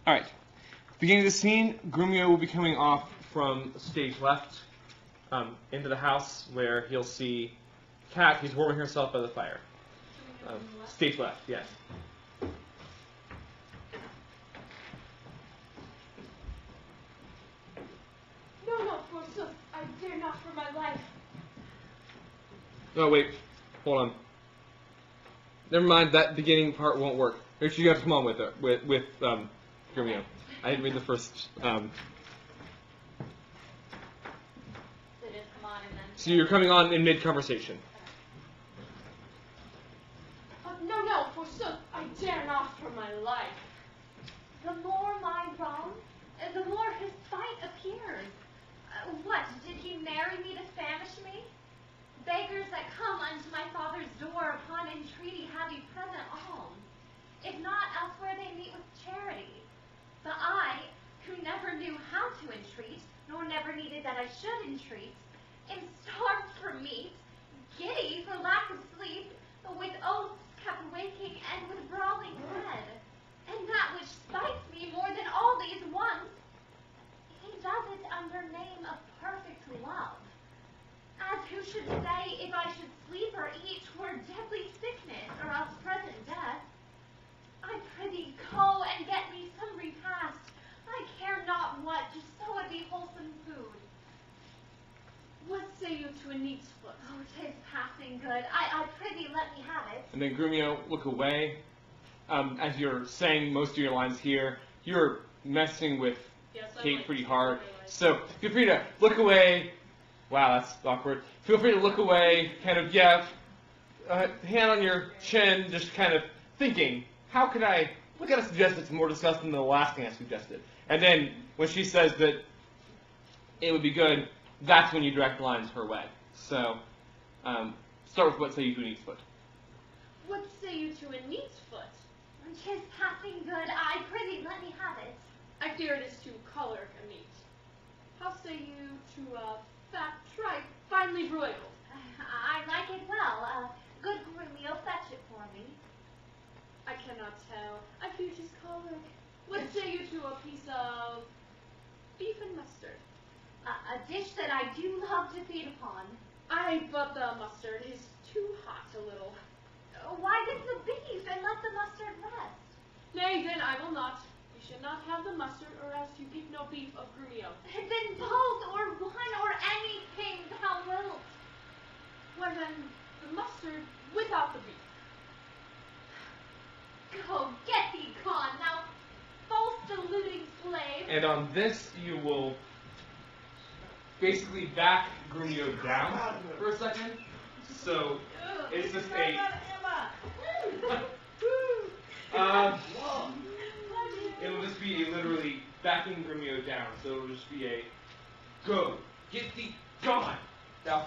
All right. Beginning of the scene, Grumio will be coming off from stage left into the house where he'll see Kat, who's warming herself by the fire. Stage left, yes. No, forsooth, I dare not for my life. Oh, wait. Hold on. Never mind, that beginning part won't work. Make sure you have to come on with it, with Grumio. I didn't read the first. So you're coming on in mid-conversation. No, forsooth, I dare not for my life. The more my wrong, the more his spite appears. What, did he marry me to famish me? Beggars that come unto my father's door upon entreaty have he present alms. If not, elsewhere they meet with charity. But I, who never knew how to entreat, nor never needed that I should entreat, am starved for meat, giddy for lack of sleep, with oaths kept waking and with brawling bread. And that which spites me more than all these wants, he does it under name of perfect love. As who should say, if I should sleep or eat, were deadly sickness, or else present death. I prithee go and get me some repast. I care not what, just so it be wholesome food. What say you to a neat's foot? Oh, 'tis passing good. I prithee let me have it. And then Grumio, look away. As you're saying most of your lines here, you're messing with Kate pretty hard. So feel free to look away. Wow, that's awkward. Feel free to look away, kind of, hand on your chin, just kind of thinking, how could I suggest it's more disgusting than the last thing I suggested? And then when she says that it would be good, that's when you direct the lines her way. So start with what say you to a neat's foot. What say you to a neat's foot? 'Tis passing good. I prithee let me have it. I fear it is too choleric a meat. How say you to a fat tripe, finely broiled? I like it well. Good Grumio, fetch it for me. I cannot tell. I fear 'tis choleric. What say you to a piece of beef and mustard? A dish that I do love to feed upon. Aye, but the mustard is too hot a little. Why give the beef and let the mustard rest? Nay, then I will not. You should not have the mustard, or else you eat no beef of Grumio. Then both, or one, or anything thou wilt. Why then, the mustard without the beef. Go, get thee gone, thou false deluding slave. And on this, you will basically back Grumio down for a second. So it's just a. It'll just be literally backing Grumio down. So it'll just be a go, get thee gone, thou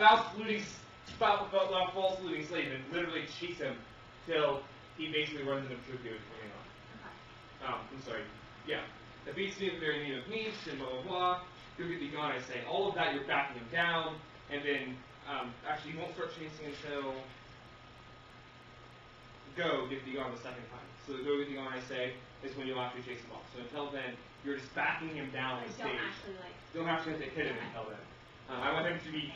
false deluding slave, and literally chase him till he basically runs into Petruchio coming on. I'm sorry. Yeah. The beats me at the very need of meat, and blah, blah, blah. Go get thee gone, I say. All of that, you're backing him down, and then, actually, you won't start chasing until go get thee gone the second time. So the go get thee gone, I say, is when you'll actually chase him off. So until then, you're just backing him down on stage. Don't actually hit him until then. I want him to be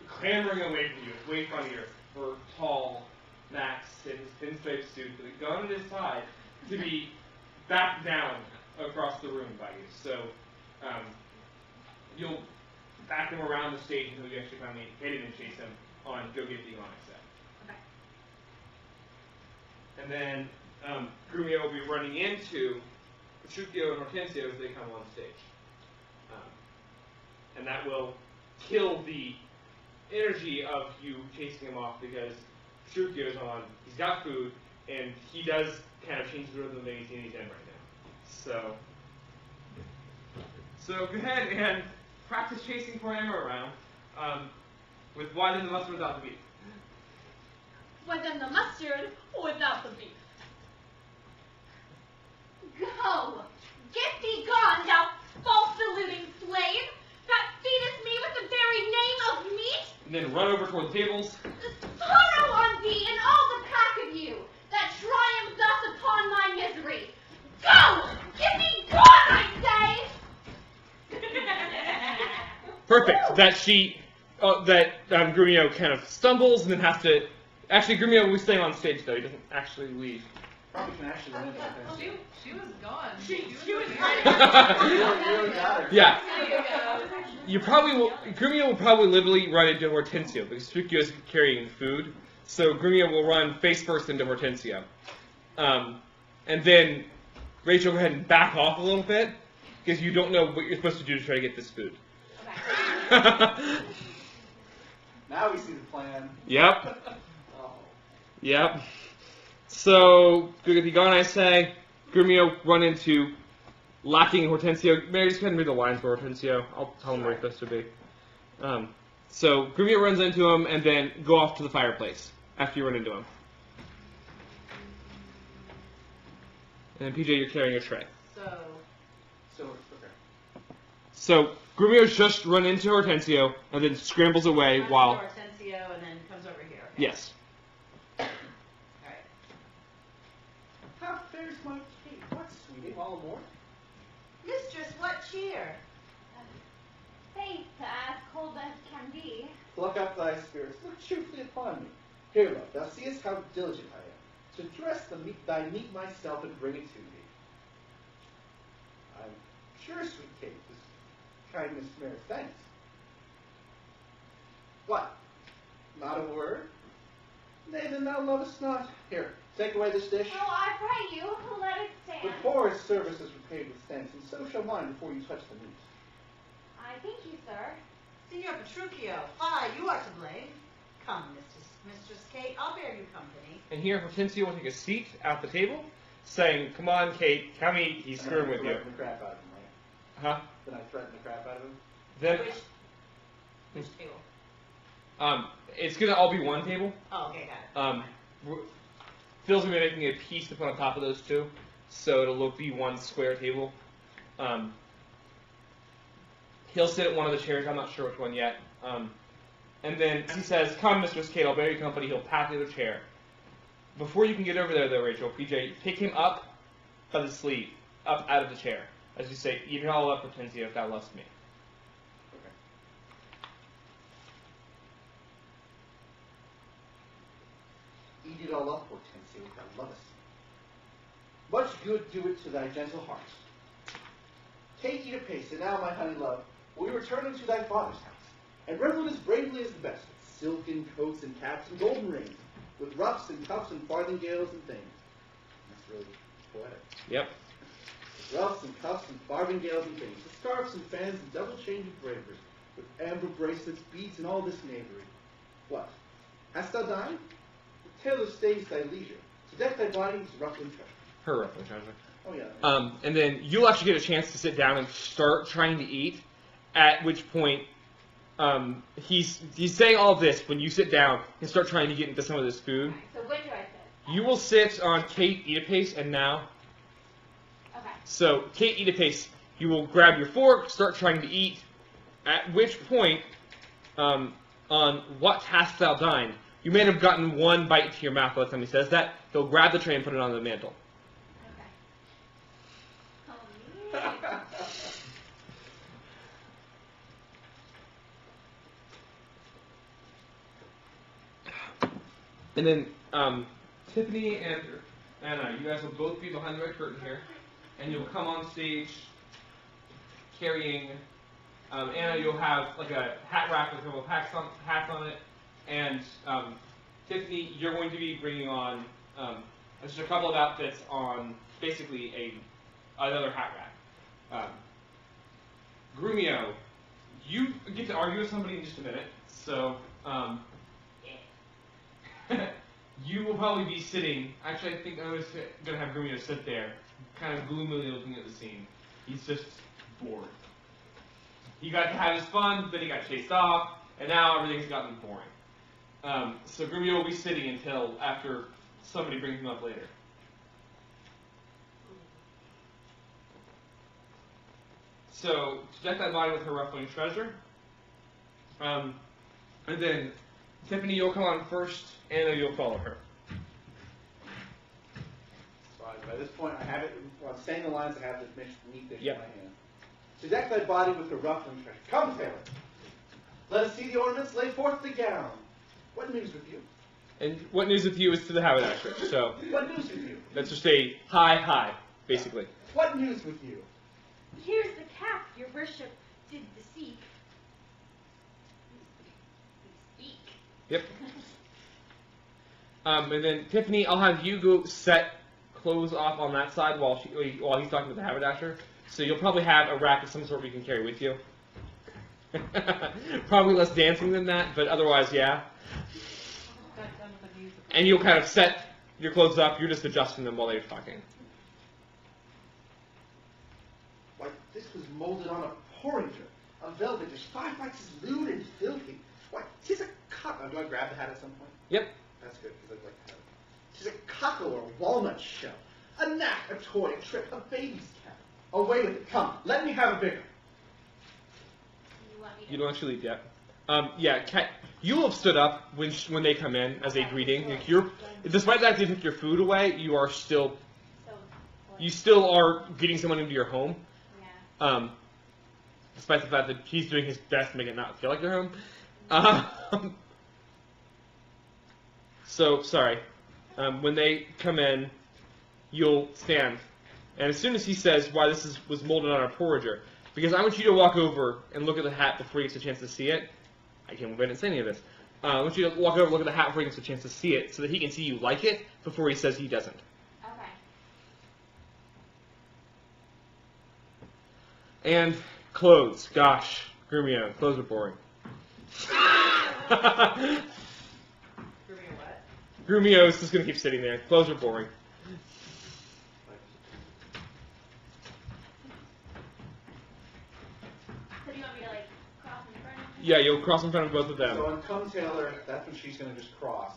clambering away from you, way in front of you, for tall Max in his pinstripe suit with a gun at his side, to be backed down across the room by you. So you'll back him around the stage until you actually finally hit him and chase him on Go Get Thee Gone, I said. Okay. And then Grumio will be running into Petruchio and Hortensio as they come on stage. And that will kill the energy of you chasing him off because Petruchio's on, he's got food, and he does kind of change the rhythm that he's in right now. So go ahead and practice chasing poor Emma around with why then the mustard without the beef. Why then the mustard without the beef? Go! Get thee gone, thou false deluding slave, that feedest me with the very name of meat! And then run over toward the tables. Sorrow on thee and all the pack of you, that triumph thus upon my misery! Go! Get thee Perfect. That she, Grumio kind of stumbles and then has to. Actually, Grumio will be staying on stage though. He doesn't actually leave. Probably can actually win it. She was gone. She was Yeah. You probably will. Grumio will probably literally run into Hortensio because Spooky is carrying food. So Grumio will run face first into Hortensio. And then Rachel, go ahead and back off a little bit because you don't know what you're supposed to do to try to get this food. Okay. Now we see the plan. Yep. Oh. Yep. So, Gone, I say. Grumio run into lacking Hortensio. Mary, just go ahead and read the lines for Hortensio. I'll tell him where he's supposed to be. So, Grumio runs into him and then go off to the fireplace after you run into him. And then, PJ, you're carrying a tray. So, okay. So, Grumio's just run into Hortensio and then scrambles away while... Hortensio and then comes over here. Okay. Yes. Alright. How fares my Kate? What, sweetie? All more? Mistress, what cheer? Faith, as cold as can be. Pluck up thy spirits. Look cheerfully upon me. Here, love, thou seest how diligent I am to dress thy meat myself and bring it to thee. I'm sure, sweet Kate, this kindness merits thanks. What? Not a word? Nay, then thou lovest not. Here, take away this dish. Oh, I pray you, let it The stand. poorest service is repaid with thanks, and so shall mine before you touch the meat. I thank you, sir. Signor Petruchio, hi, you are to blame. Come, Mistress Kate, I'll bear you company. And here, Hortensio will take a seat at the table, saying, "Come on, Kate, come eat. He's screwing with you." Threaten the crap out of him, Huh? right? Then I threaten the crap out of him? Then, Which table? it's gonna all be one table. Oh, okay, got it. Phil's gonna be making a piece to put on top of those two, so it'll be one square table. He'll sit at one of the chairs. I'm not sure which one yet. And then he says, "Come, Mistress Kate, I'll bear you company." He'll pat the other chair. Before you can get over there, though, Rachel, PJ, pick him up by the sleeve, up out of the chair, as you say, "Eat it all up, Hortensio, if thou lovest me." Okay. Eat it all up, Hortensio, if thou lovest me. Much good do it to thy gentle heart. Take eat apace, and now, my honey love, will we return unto thy father's house, and revel as bravely as the best, with silken coats and caps and golden rings, with ruffs and cuffs and farthingales and things. That's really poetic. Yep. With ruffs and cuffs and farthingales and things, with scarfs and fans and double change of bravery, with amber bracelets, beads, and all this knavery. What? Hast thou dined? The tailor stays thy leisure, to deck thy body with ruffling treasure. Her ruffling treasure. Oh yeah. And then you'll actually get a chance to sit down and start trying to eat, at which point he's saying all this when you sit down and start trying to get into some of this food. So when do I sit? You will sit on Kate, eat a pace, and now. Okay. So, Kate, eat a pace. You will grab your fork, start trying to eat, at which point, on what hast thou dined, you may have gotten one bite to your mouth by the time he says that. He'll grab the tray and put it on the mantle. Okay. Oh, yeah. And then Tiffany and Anna, you guys will both be behind the red curtain here, and you'll come on stage carrying. Anna, you'll have like a hat rack with a couple of hats on it, and Tiffany, you're going to be bringing on just a couple of outfits on basically another hat rack. Grumio, you get to argue with somebody in just a minute, so. You will probably be sitting. Actually, I think I was going to have Grumio sit there, kind of gloomily looking at the scene. He's just bored. He got to have his fun, then he got chased off, and now everything's gotten boring. So Grumio will be sitting until after somebody brings him up later. So, to deck that body with her ruffling treasure. And then Tiffany, you'll come on first, Anna, you'll follow her. By this point, I have it, while saying the lines, I have this meat dish Yep. in my hand. To deck thy body with the ruffling treasure. Come, tailor. Let us see the ornaments, lay forth the gown. What news with you? And what news with you is to the haberdasher. So What news with you? that's just a hi, basically. What news with you? Here's the cap your worship did seek. Speak. Yep. And then Tiffany, I'll have you go set clothes off on that side while he's talking with the haberdasher. So you'll probably have a rack of some sort you can carry with you. Probably less dancing than that, but otherwise, yeah. And you'll kind of set your clothes up. You're just adjusting them while they're talking. Why, this was molded on a porringer, a velvet dish, 5 bites is lewd and filthy. Why, 'tis a cock. Do I grab the hat at some point? Yep. That's good, because I'd like to have it. 'Tis a cockle or walnut shell, a knack, a toy, a trick, a baby's cap. Away with it. Come, let me have a bigger. You want me to You don't actually leave yet. Yeah, you'll have stood up when they come in as a greeting. Like despite the fact that you took your food away, you are still, you still are getting someone into your home. Yeah. Despite the fact that he's doing his best to make it not feel like your home. So, sorry. When they come in, you'll stand. And as soon as he says why this was molded on a porringer, because I want you to walk over and look at the hat before he gets a chance to see it. I can't believe I didn't say any of this. I want you to walk over and look at the hat before he gets a chance to see it, so that he can see you like it before he says he doesn't. Okay. And clothes. Gosh, Grumio, clothes are boring. Grumio is just going to keep sitting there. Clothes are boring. So do you want me to like cross in front of him? Yeah, you'll cross in front of both of them. So on Come Taylor, that's when she's going to just cross.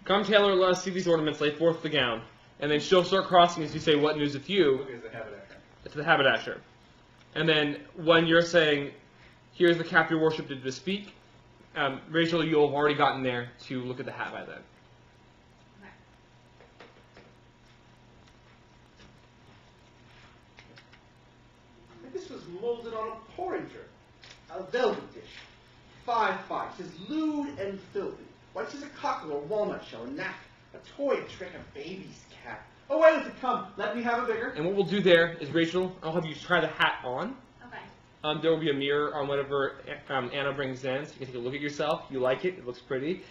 Come, Taylor, let us see these ornaments, lay forth the gown. And then she'll start crossing as you say, what news with you, Look at the haberdasher. to the haberdasher. And then when you're saying, here's the cap your worship did to speak, Rachel, you'll have already gotten there to look at the hat by then. Okay. And this was molded on a porringer, a velvet dish, 5 bites, is lewd and filthy. Why, 'tis a cockle or walnut shell, a knack, a toy, a trick, a baby's cap. Away with it, come, let me have a bigger. And what we'll do there is, Rachel, I'll have you try the hat on. Okay. There will be a mirror on whatever Anna brings in, so you can take a look at yourself. You like it, it looks pretty.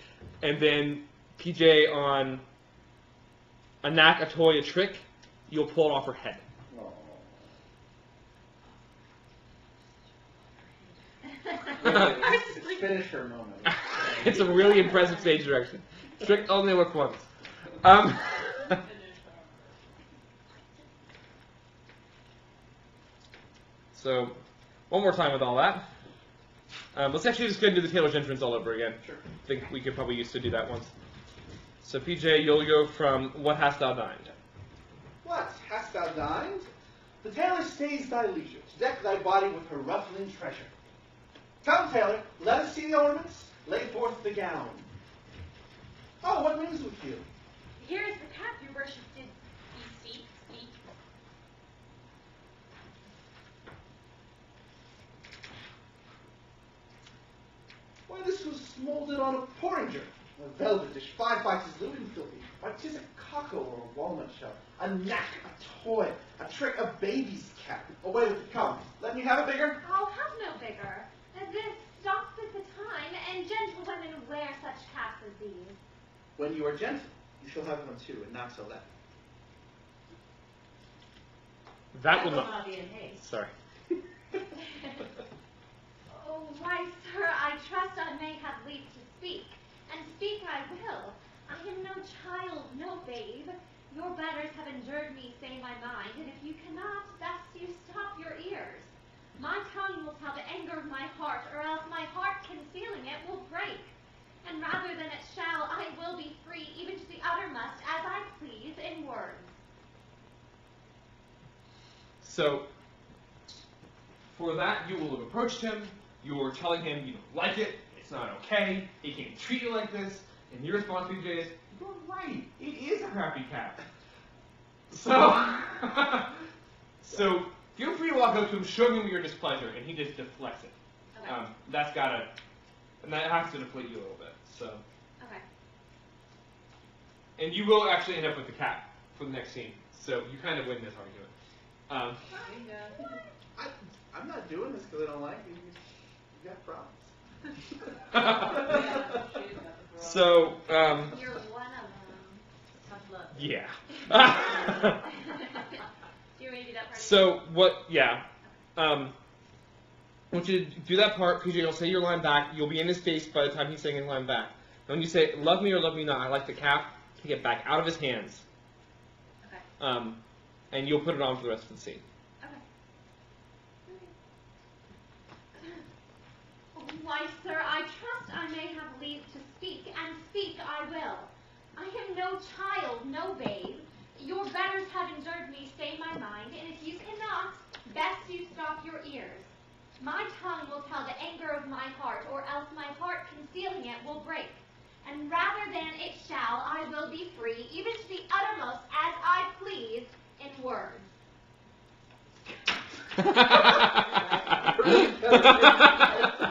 And then PJ on a knack, a toy, a trick, you'll pull it off her head. Oh. It's finish her moment. It's a really impressive stage direction. Trick only works once. So, one more time with all that. Let's actually just go and do the tailor's entrance all over again. Sure. I think we could probably used to do that once. So, PJ, you'll go from what hast thou dined? What, hast thou dined? The tailor stays thy leisure, to deck thy body with her ruffling treasure. Come, tailor, let us see the ornaments, lay forth the gown. Oh, what news with you? Here's the cap your worship did speak. Why, this was molded on a porringer, a velvet dish, 5 bites is lewd and filthy. Why, 'tis a cockle or a walnut shell, a knack, a toy, a trick, a baby's cap. Away with it, come, let me have a bigger. I'll have no bigger. This stops at the time, and gentlewomen wear such caps as these. When you are gentle, you shall have one too, and not till then. That will not. be in haste. Sorry. Oh, why, sir, I trust I may have leave to speak, and speak I will. I am no child, no babe. Your betters have endured me say my mind, and if you cannot, best you stop your ears. My tongue will tell the anger of my heart, or else my heart concealing it will break. And rather than it shall, I will be free, even to the uttermost, as I please in words. So, for that, you will have approached him, you're telling him you don't like it, it's not okay, he can't treat you like this, and your response, PJ, is, you're right, it is a crappy cat. So, so feel free to walk up to him, show him your displeasure, and he just deflects it. Okay. That's got a and that has to deflate you a little bit. So, Okay. and you will actually end up with the cap for the next scene. So you kind of win this argument. I'm not doing this because I don't like you. You got problems. So, You're one of them. Tough luck. yeah. Do you want me to do that part? So what? Yeah. I want you to do that part. PJ, you'll say your line back. You'll be in his face by the time he's saying his line back. And when you say "love me or love me not," I like the cap. Take it back out of his hands. Okay. And you'll put it on for the rest of the scene. Okay. Why, sir, I trust I may have leave to speak, and speak I will. I am no child, no babe. Your betters have endured me, stay my mind, and if you cannot, best you stop your ears. My tongue will tell the anger of my heart, or else my heart concealing it will break. And rather than it shall, I will be free, even to the uttermost, as I please, in words.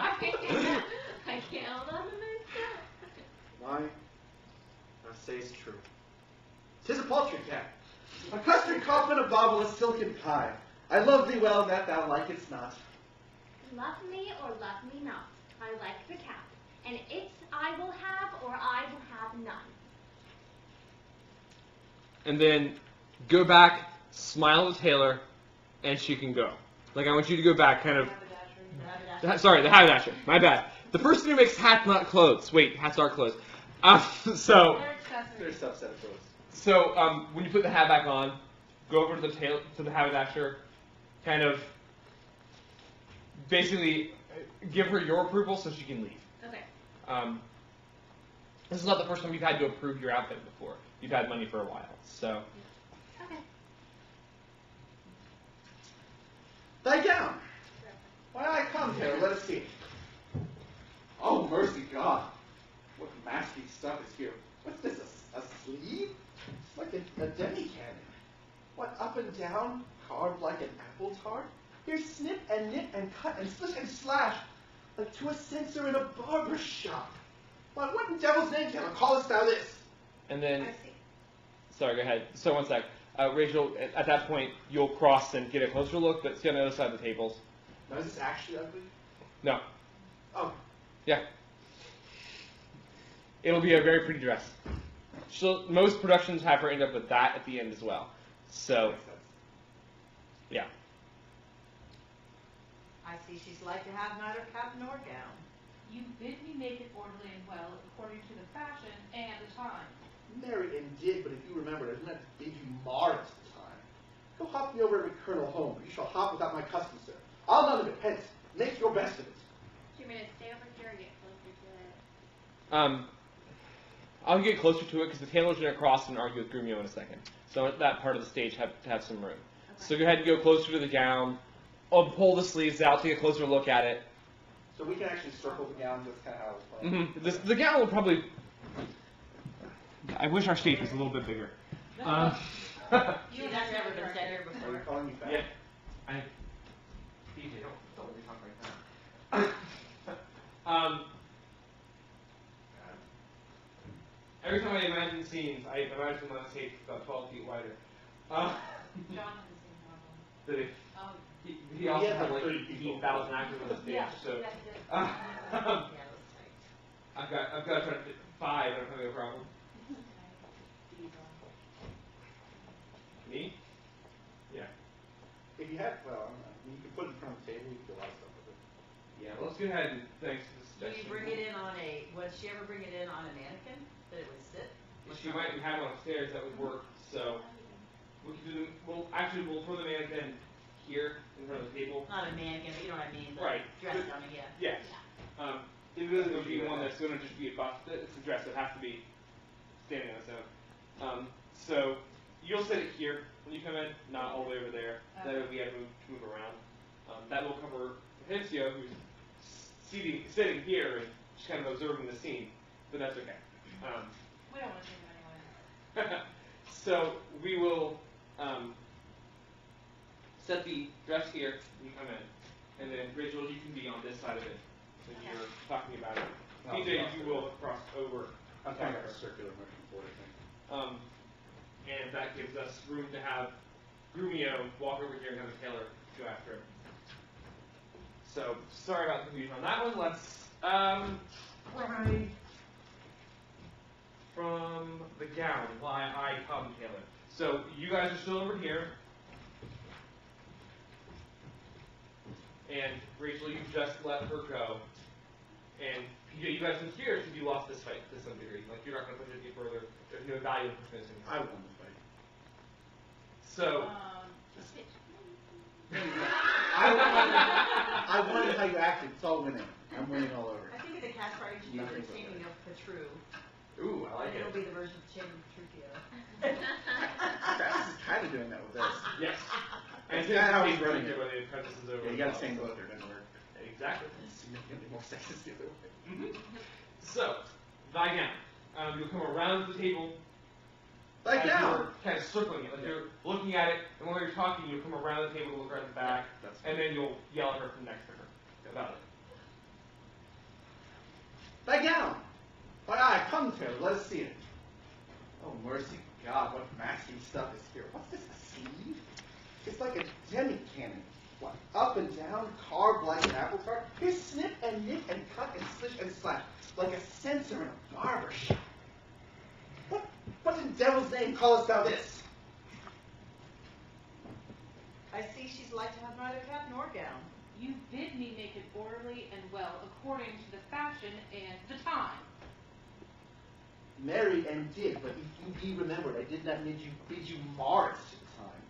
I can't hold on to myself. Why? Thou sayest true. 'Tis a paltry cap. A custard coffin, a bauble, a silken pie. I love thee well, that thou likest not. Love me or love me not, I like the cap, and it I will have or I will have none. And then go back, smile at Taylor, and she can go. Like I want you to go back, kind of. Sorry, the haberdasher. My bad. The person who makes hats, not clothes. Wait, hats are clothes. So They're a subset of those. So when you put the hat back on, go over to the haberdasher, kind of basically give her your approval so she can leave. Okay. This is not the first time you've had to approve your outfit before. You've had money for a while, so. Okay. Thy gown. Why, I come here, let us see. Oh, mercy God. What nasty stuff is here. What's this, a sleeve? It's like a demi-cannon. What, up and down, carved like an apple tart? Here's snip and knit and cut and split and slash, like to a censer in a barber shop. Why, what in devil's name, Taylor, callest thou this? And then, I see. sorry, go ahead. So one sec. Rachel, at that point, you'll cross and get a closer look, but see on the other side of the tables. Now, is this actually ugly? No. Oh, Yeah. It'll be a very pretty dress. Most productions have her end up with that at the end as well. So, makes sense. yeah. I see she's like to have neither cap nor gown. You bid me make it orderly and well, according to the fashion and the time. Married and did, but if you remember, I did not bid you mar at the time. Go hop me over every colonel home, but you shall hop without my custom, sir. I'll none of it, hence, make your best of it. Do you want me to stay over here or get closer to it? I'll get closer to it because the tailor's going to cross and argue with Grumio in a second. So that part of the stage have to have some room. So go ahead and go closer to the gown. I'll pull the sleeves out, take a closer look at it. So we can actually circle the gown, that's kind of how I was playing. The gown will probably. I wish our stage was a little bit bigger. See, that's never been said here Are you before. calling me fat? Yeah. DJ, don't let me talk like that. Every time I imagine scenes, I imagine my stage about 12 feet wider. John had the same problem. Did he? Oh, He also Yeah, had like 30 people. 18,000 actors on the stage, yeah, so that's it. Yeah, that was tight. I've got to try to fit 5. I don't have a problem. Me? Yeah. If you had, well, I don't know. You can put it in front of the table, you can do a lot of stuff with it. Yeah. Well, let's go ahead and thanks for the Do suggestion. you bring it in on would she ever bring it in on a mannequin, that it would sit? She might have one upstairs that would work. So we can do. We'll throw the mannequin here in front of the table. Not a mannequin, but you know what I mean, the Right. dress dummy, yeah. Yes. It really would be one that's going to just be a bust. It's a dress that has to be standing on its own. So you'll sit it here when you come in, not all the way over there. That way we have to move around. That will cover Hencio, who's sitting here and just kind of observing the scene, but that's okay. we don't want to take him anyway. So we will set the dress here when you come in, and then Rachel, you can be on this side of it when you're talking about it. PJ, you will cross over. I'm kind of like a circular motion forward thing. And that gives us room to have Grumio walk over here and have the Taylor go after him. So, sorry about the confusion on that one. Let's try from the gown, why I come, Taylor. So, you guys are still over here. And Rachel, you just let her go. And PJ, you guys switch gears because you lost this fight to some degree. Like, you're not going to push it any further. There's no value in pushing this any I further. won the fight. So, I wanted how you acted. It's all winning. I'm winning all over. I think in the cast part you should do the Nothing's taming of Petru. ooh, I like And it. it'll be the version of Taming Petruchio. Travis is kind of doing that with this. Yes. And That's it's kinda how the he's same running thing it. where the apprentice is over. Yeah, you got to sing both. It doesn't work. Exactly. It's significantly more sexist the other way. So, thy gown. You'll come around the table. Like as now. You're kind of circling it. Like you're looking at it, and while you're talking, you'll come around the table to look right at the back, That's and then you'll yell at her from next to her about it. Lie down. My eye, come to it. Let us see it. Oh, mercy God, what masking stuff is here. What's this, a sleeve? It's like a demi-cannon. What, up and down, carved like an apple tart? Here's snip and nip and cut and slish and slap, like a censor in a barber shop. What in devil's name callest thou this? I see she's like to have neither cap nor gown. You bid me make it orderly and well according to the fashion and the time. Married and did, but if you be remembered, I did not bid you Mars to the time.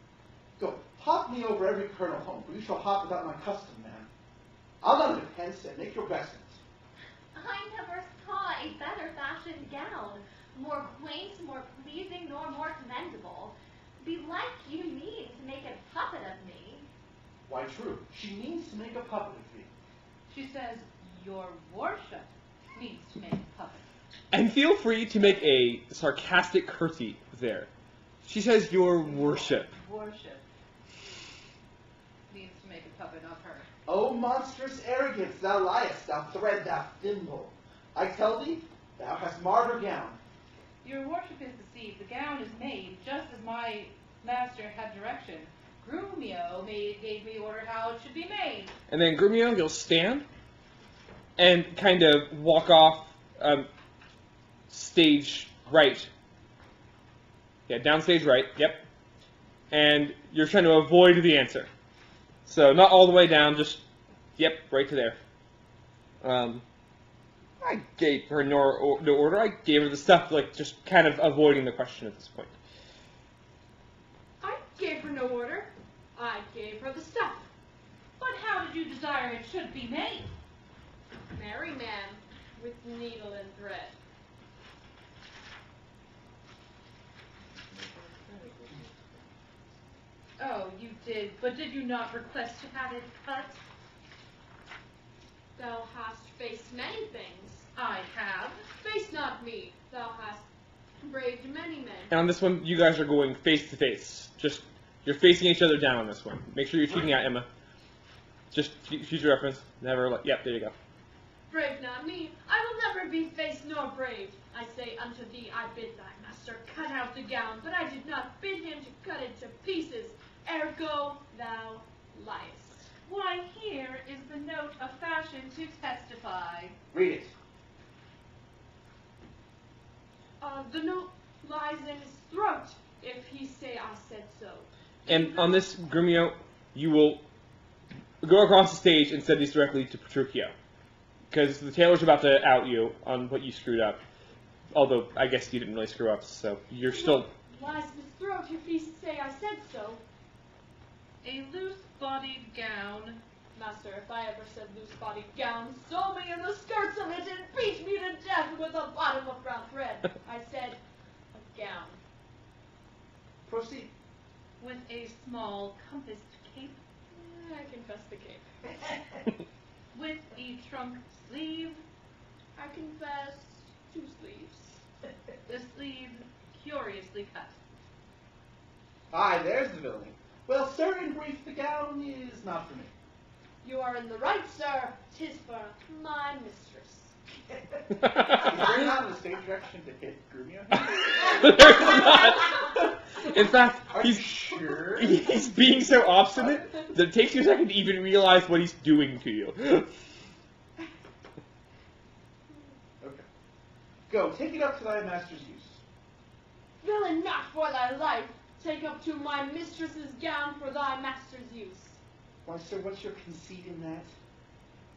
Go, hop me over every kernel home, for you shall hop without my custom, man. I'll not repent, and make your best. I never saw a better fashioned gown, more quaint, more pleasing, nor more commendable. Belike you mean to make a puppet of me. Why, true, she means to make a puppet of thee. She says, your worship means to make a puppet. And feel free to make a sarcastic curtsy there. She says, your worship. Worship means to make a puppet of her. O monstrous arrogance, thou liest, thou thread, thou thimble. I tell thee, thou hast marred her gown. Your worship is deceived. The gown is made just as my master had direction. Grumio gave me order how it should be made. And then Grumio, you'll stand and kind of walk off stage right. Yeah, downstage right, yep. And you're trying to avoid the answer. So not all the way down, just, yep, right to there. I gave her no order. I gave her the stuff, like, just kind of avoiding the question at this point. I gave her no order. I gave her the stuff. But how did you desire it should be made? Merry man with needle and thread. Oh, you did. But did you not request to have it cut? Thou hast faced many things. I have. Face not me. Thou hast braved many men. And on this one, you guys are going face to face. Just, you're facing each other down on this one. Make sure you're cheating out Emma. Just future reference. Never, yep, there you go. Brave not me. I will never be faced nor braved. I say unto thee, I bid thy master cut out the gown, but I did not bid him to cut it to pieces. Ergo, thou liest. Why, here is the note of fashion to testify. Read it. The note lies in his throat, if he say I said so. And on this, Grumio, you will go across the stage and send these directly to Petruchio. Because the tailor's about to out you on what you screwed up. Although, I guess you didn't really screw up, so you're still... Lies in his throat, if he say I said so. A loose-bodied gown. Master, if I ever said loose-bodied gown, sew me in the skirts of it and beat me to death with a bottom of brown thread. I said, a gown. Proceed. With a small compassed cape. I confess the cape. With a trunk sleeve. I confess 2 sleeves. The sleeve curiously cut. Aye, there's the villainy. Well, sir, in brief, the gown is not for me. You are in the right, sir. 'Tis for my mistress. Is there not a stage direction to hit Grumio? There's not. In fact, Are you sure? he's being so obstinate that it takes you a second to even realize what he's doing to you. Okay. Go, take it up to thy master's use. Villain, not for thy life. Take up to my mistress's gown for thy master's use. Why, sir, what's your conceit in that?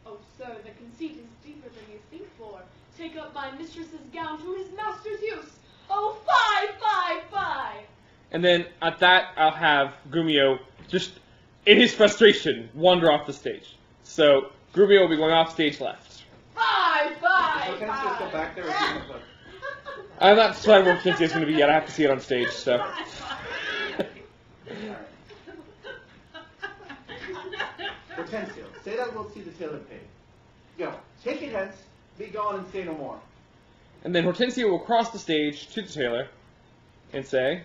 Oh, sir, the conceit is deeper than you think for. Take up my mistress's gown to his master's use. Oh, fie, fie, fie! And then at that, I'll have Grumio just, in his frustration, wander off the stage. So Grumio will be going off stage left. Fie, fie, So Hortensia's fie! go back there with you. Look. I'm not deciding where Hortensia's going to be yet. I have to see it on stage. So. Alright. Hortensio, say that we'll see the tailor paid. Go, take it hence, be gone and say no more. And then Hortensio will cross the stage to the tailor and say,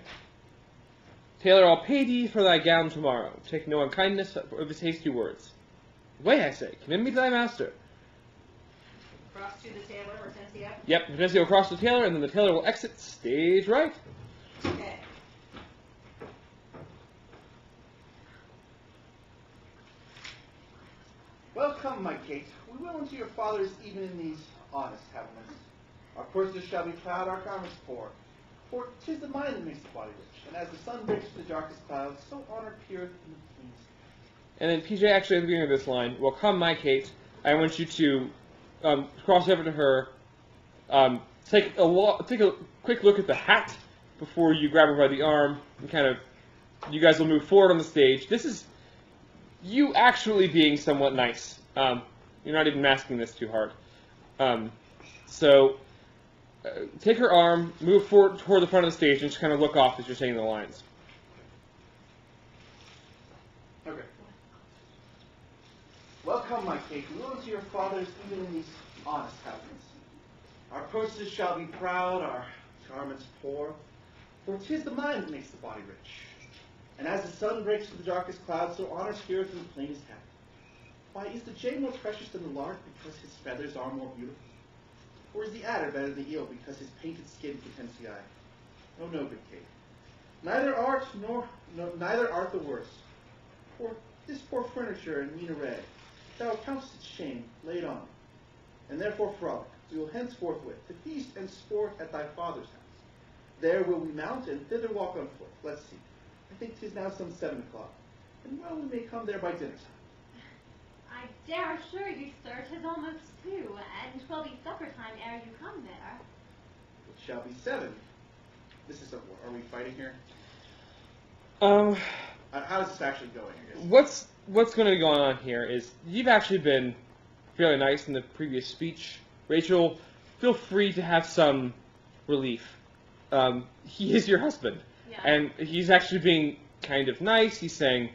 Tailor, I'll pay thee for thy gown tomorrow. Take no unkindness of his hasty words. Away, I say, commend me to thy master. Cross to the tailor, Hortensio. Yep, Hortensio will cross the tailor, and then the tailor will exit stage right. Okay. Welcome, my Kate. We will into your father's even in these honest habiliments. Our purses shall be proud, our garments poor. For 'tis the mind that makes the body rich, and as the sun breaks through the darkest clouds, so honor peereth in the plains. And then PJ actually at the beginning of this line, well, come, my Kate, I want you to cross over to her, take a quick look at the hat before you grab her by the arm, and kind of, you guys will move forward on the stage. This is you actually being somewhat nice. You're not even masking this too hard. So take her arm, move forward toward the front of the stage, and just kind of look off as you're saying the lines. Okay. Welcome, my Kate. We will into your father's even in these honest habiliments. Our purses shall be proud, our garments poor. For 'tis the mind that makes the body rich. And as the sun breaks through the darkest clouds, so honor spirits in the plainest habit. Why, is the jay more precious than the lark because his feathers are more beautiful? Or is the adder better than the eel because his painted skin contents the eye? Oh no, good Kate. Neither art the worse. For this poor furniture in mean array, thou countest its shame laid on me. And therefore frolic, we will henceforth to feast and sport at thy father's house. There will we mount and thither walk on foot. Let's see. I think 'tis now some 7 o'clock, and well we may come there by dinner time. I dare assure you, sir, 'tis almost 2, and 'twill be supper time ere you come there. It shall be 7. This is are we fighting here? How is this actually going, I guess? What's going to be going on here is you've actually been fairly nice in the previous speech. Rachel, feel free to have some relief. He is your husband. Yeah. And he's actually being kind of nice. He's saying,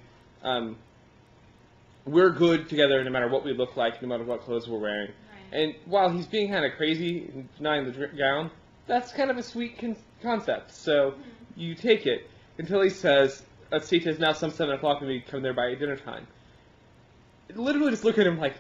we're good together no matter what we look like, no matter what clothes we're wearing. Right. And while he's being kind of crazy and denying the gown, that's kind of a sweet concept. So you take it until he says, let's see, it's now some 7 o'clock and we come there by dinner time. Literally just look at him like,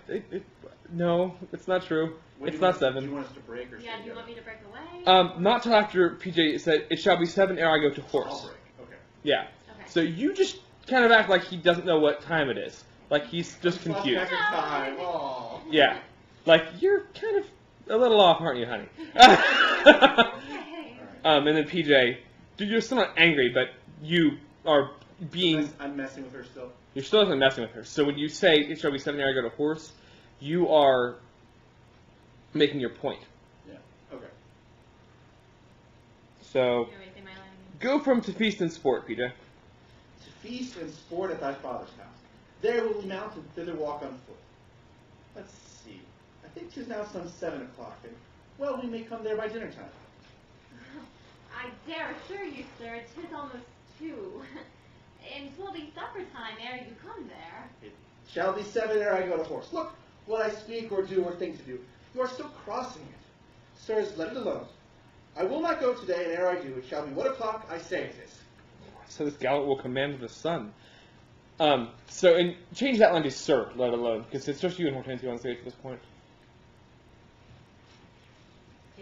no, it's not true. It's not 7. Do you want us to break or Yeah, do you want me to break away? Not till after PJ said, it shall be 7 ere I go to horse. I'll break. Okay. Yeah. Okay. So you just kind of act like he doesn't know what time it is. Like he's just Lost confused. track of time. Oh. Yeah. Like, you're kind of a little off, aren't you, honey? Okay. And then PJ, you're still not angry, but you are being, I'm messing with her still. you're still not messing with her. So when you say, it shall be 7 ere I go to horse, you are making your point. Yeah. Okay. So, You want me to say my line again? go from to feast and sport, PJ. To feast and sport at thy father's house. There will we mount and thither walk on foot. Let's see. I think 'tis now some 7 o'clock, and well, we may come there by dinner time. I dare assure you, sir, 'tis almost 2, and 'twill be supper time ere you come there. It shall be 7 ere I go to horse. Look, what I speak or do or think to do, you are still crossing it. Sirs, let it alone. I will not go today, and ere I do, it shall be what o'clock I say it is. So this gallant will command the sun. And change that line to sir, let alone, because it's just you and Hortensio on stage at this point.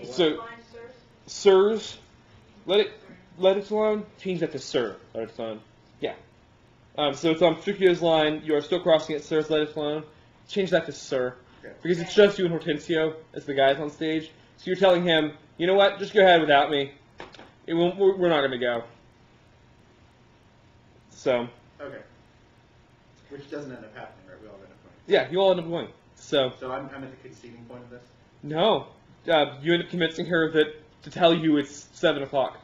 So, sirs, let it alone. Change that to sir. Let it alone. Yeah. So it's on Petruchio's line. You are still crossing it, sirs. Let it alone. Change that to sir, Okay. because it's just you and Hortensio as the guys on stage. So you're telling him, you know what? Just go ahead without me. We're not gonna go. So. Okay. Which doesn't end up happening, right? We all end up going. Yeah, you all end up going. So. So I'm at the conceding point of this? No. You end up convincing her to tell you it's 7 o'clock.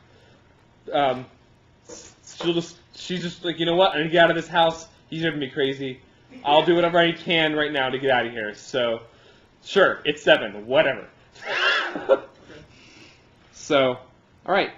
She's just like, you know what? I need to get out of this house. He's driving me crazy. I'll do whatever I can right now to get out of here. So, sure, it's 7. Whatever. So, all right.